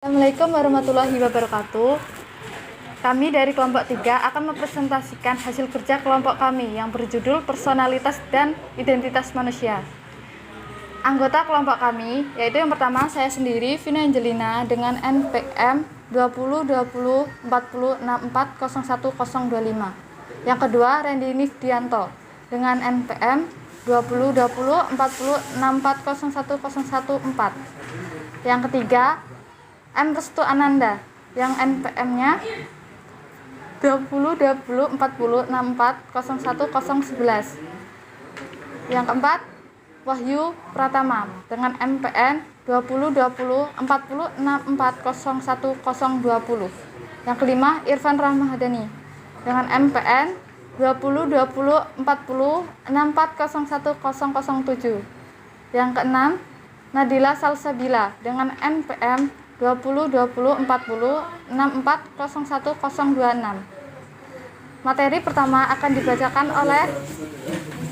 Assalamualaikum warahmatullahi wabarakatuh. Kami dari kelompok 3 akan mempresentasikan hasil kerja kelompok kami yang berjudul Personalitas dan Identitas Manusia. Anggota kelompok kami yaitu yang pertama saya sendiri, Vina Angelina, dengan NPM 202040640125. Yang kedua, Randy Nifdianto dengan NPM 20204064010114. Yang ketiga, M. Restu Ananda yang NPM-nya 202040640111. Yang keempat, Wahyu Pratama dengan NPM 202040640120. Yang kelima, Irfan Rahmadani dengan NPM 202040640107. Yang keenam, Nadila Salsabila dengan NPM 202040640126. Materi pertama akan dibacakan oleh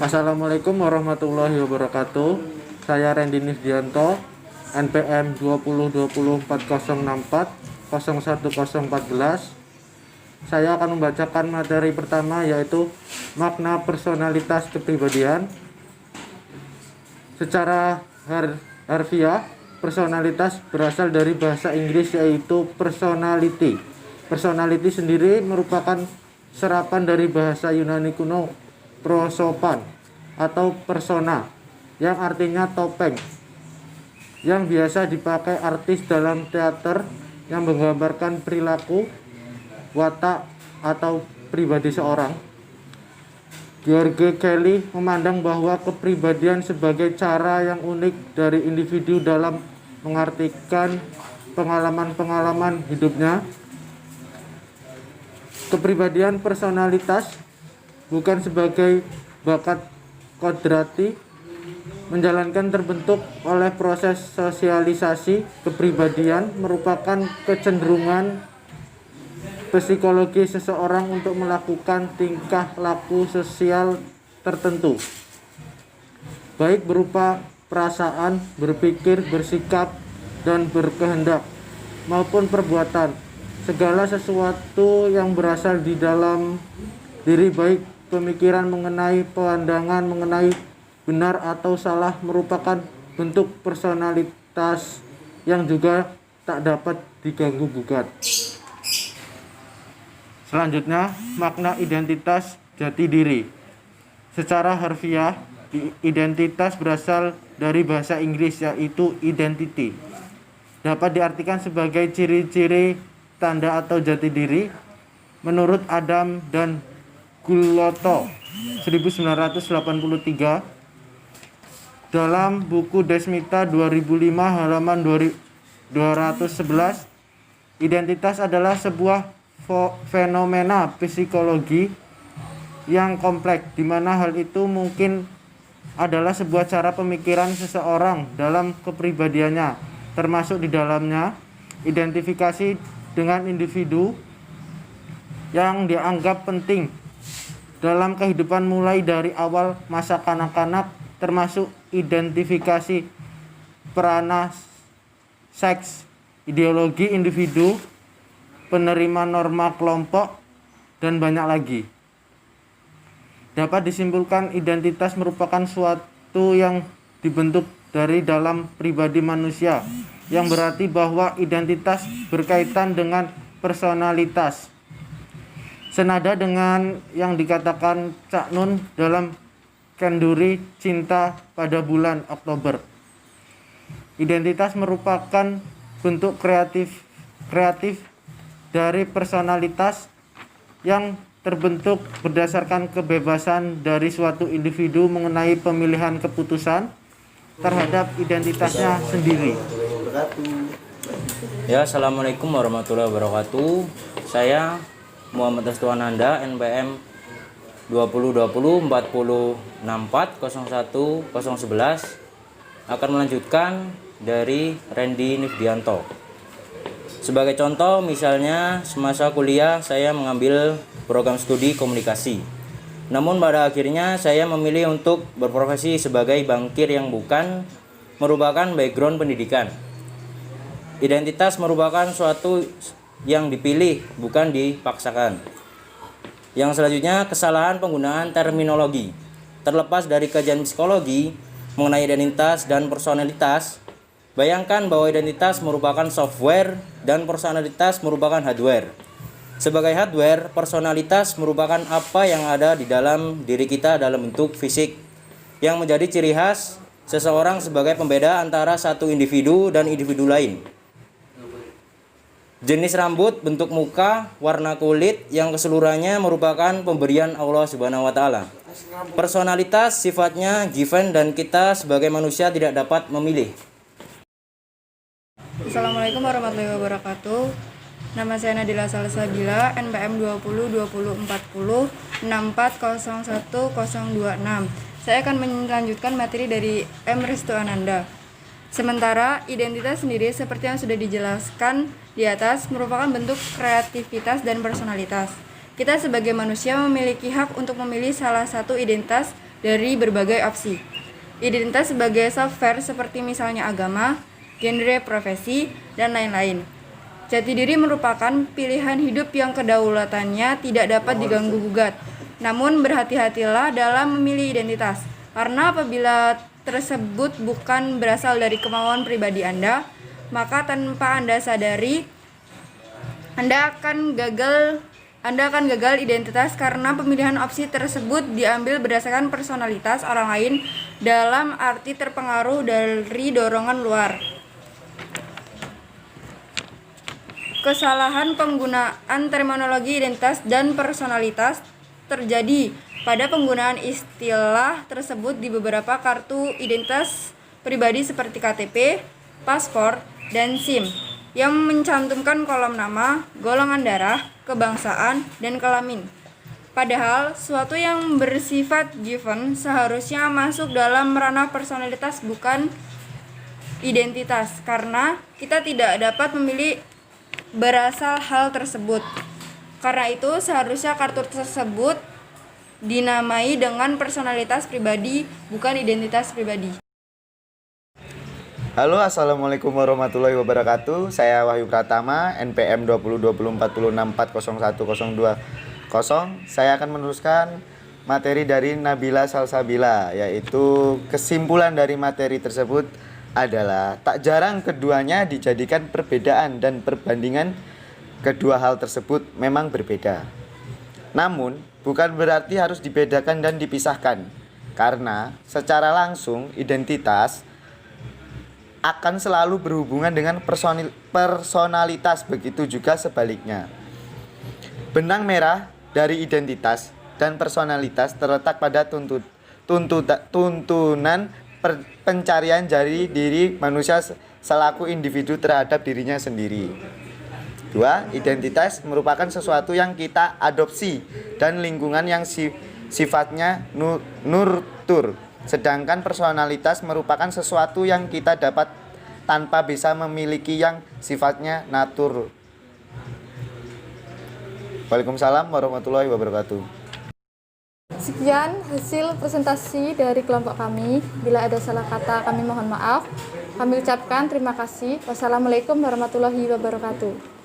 Assalamualaikum warahmatullahi wabarakatuh. Saya Randy Nifdianto, NPM 20204064011014. Saya akan membacakan materi pertama, yaitu makna personalitas kepribadian. Secara harfiah, personalitas berasal dari bahasa Inggris yaitu personality. Personality sendiri merupakan serapan dari bahasa Yunani kuno prosopan atau persona yang artinya topeng, yang biasa dipakai artis dalam teater yang menggambarkan perilaku, watak, atau pribadi seorang. George Kelly memandang bahwa kepribadian sebagai cara yang unik dari individu dalam mengartikan pengalaman-pengalaman hidupnya. Kepribadian personalitas bukan sebagai bakat kodrati, menjalankan terbentuk oleh proses sosialisasi. Kepribadian merupakan kecenderungan psikologi seseorang untuk melakukan tingkah laku sosial tertentu, baik berupa perasaan, berpikir, bersikap, dan berkehendak, maupun perbuatan. Segala sesuatu yang berasal di dalam diri, baik pemikiran mengenai pandangan mengenai benar atau salah, merupakan bentuk personalitas yang juga tak dapat diganggu gugat. Selanjutnya, makna identitas jati diri. Secara harfiah, identitas berasal dari bahasa Inggris yaitu identity. Dapat diartikan sebagai ciri-ciri, tanda atau jati diri. Menurut Adam dan Gulotto 1983 dalam buku Desmita 2005 halaman 211, identitas adalah sebuah fenomena psikologi yang kompleks, di mana hal itu mungkin adalah sebuah cara pemikiran seseorang dalam kepribadiannya, termasuk di dalamnya identifikasi dengan individu yang dianggap penting dalam kehidupan mulai dari awal masa kanak-kanak, termasuk identifikasi peranan seks, ideologi individu, penerima norma kelompok, dan banyak lagi. Dapat disimpulkan identitas merupakan suatu yang dibentuk dari dalam pribadi manusia, yang berarti bahwa identitas berkaitan dengan personalitas. Senada dengan yang dikatakan Cak Nun dalam Kenduri Cinta pada bulan Oktober. Identitas merupakan bentuk kreatif dari personalitas yang terbentuk berdasarkan kebebasan dari suatu individu mengenai pemilihan keputusan terhadap identitasnya sendiri. Ya, Assalamualaikum warahmatullahi wabarakatuh. Saya Muhammad Restu Ananda, NPM 202040640111, akan melanjutkan dari Randy Nifdianto. Sebagai contoh, misalnya semasa kuliah saya mengambil program studi komunikasi. Namun pada akhirnya saya memilih untuk berprofesi sebagai bankir yang bukan merupakan background pendidikan. Identitas merupakan suatu yang dipilih, bukan dipaksakan. Yang selanjutnya, kesalahan penggunaan terminologi. Terlepas dari kajian psikologi mengenai identitas dan personalitas, bayangkan bahwa identitas merupakan software dan personalitas merupakan hardware. Sebagai hardware, personalitas merupakan apa yang ada di dalam diri kita dalam bentuk fisik, yang menjadi ciri khas seseorang sebagai pembeda antara satu individu dan individu lain. Jenis rambut, bentuk muka, warna kulit yang keseluruhannya merupakan pemberian Allah Subhanahu wa taala. Personalitas sifatnya given dan kita sebagai manusia tidak dapat memilih. Assalamualaikum warahmatullahi wabarakatuh. Nama saya Nadila Salsabila, NPM 20202040 6401026. Saya akan melanjutkan materi dari M. Restu Ananda. Sementara identitas sendiri seperti yang sudah dijelaskan di atas merupakan bentuk kreativitas dan personalitas. Kita sebagai manusia memiliki hak untuk memilih salah satu identitas dari berbagai opsi. Identitas sebagai software seperti misalnya agama, genre, profesi, dan lain-lain. Jati diri merupakan pilihan hidup yang kedaulatannya tidak dapat diganggu-gugat. Namun berhati-hatilah dalam memilih identitas, karena apabila tersebut bukan berasal dari kemauan pribadi Anda, maka tanpa Anda sadari, Anda akan gagal identitas karena pemilihan opsi tersebut diambil berdasarkan personalitas orang lain dalam arti terpengaruh dari dorongan luar. Kesalahan penggunaan terminologi identitas dan personalitas terjadi pada penggunaan istilah tersebut di beberapa kartu identitas pribadi seperti KTP, paspor, dan SIM yang mencantumkan kolom nama, golongan darah, kebangsaan, dan kelamin. Padahal, suatu yang bersifat given seharusnya masuk dalam ranah personalitas bukan identitas, karena kita tidak dapat memilih berasal hal tersebut. Karena itu seharusnya kartu tersebut dinamai dengan personalitas pribadi bukan identitas pribadi. Halo, assalamualaikum warahmatullahi wabarakatuh. Saya Wahyu Pratama, NPM 202064061020. Saya akan meneruskan materi dari Nabila Salsabila, yaitu kesimpulan dari materi tersebut adalah tak jarang keduanya dijadikan perbedaan dan perbandingan kedua hal tersebut memang berbeda. Namun, bukan berarti harus dibedakan dan dipisahkan, karena secara langsung identitas akan selalu berhubungan dengan personalitas, begitu juga sebaliknya. Benang merah dari identitas dan personalitas terletak pada tuntunan pencarian dari diri manusia selaku individu terhadap dirinya sendiri. 2. Identitas merupakan sesuatu yang kita adopsi dan lingkungan yang sifatnya nurtur. Sedangkan personalitas merupakan sesuatu yang kita dapat tanpa bisa memiliki yang sifatnya natur. Waalaikumsalam warahmatullahi wabarakatuh. Sekian hasil presentasi dari kelompok kami. Bila ada salah kata, kami mohon maaf. Kami ucapkan terima kasih. Wassalamualaikum warahmatullahi wabarakatuh.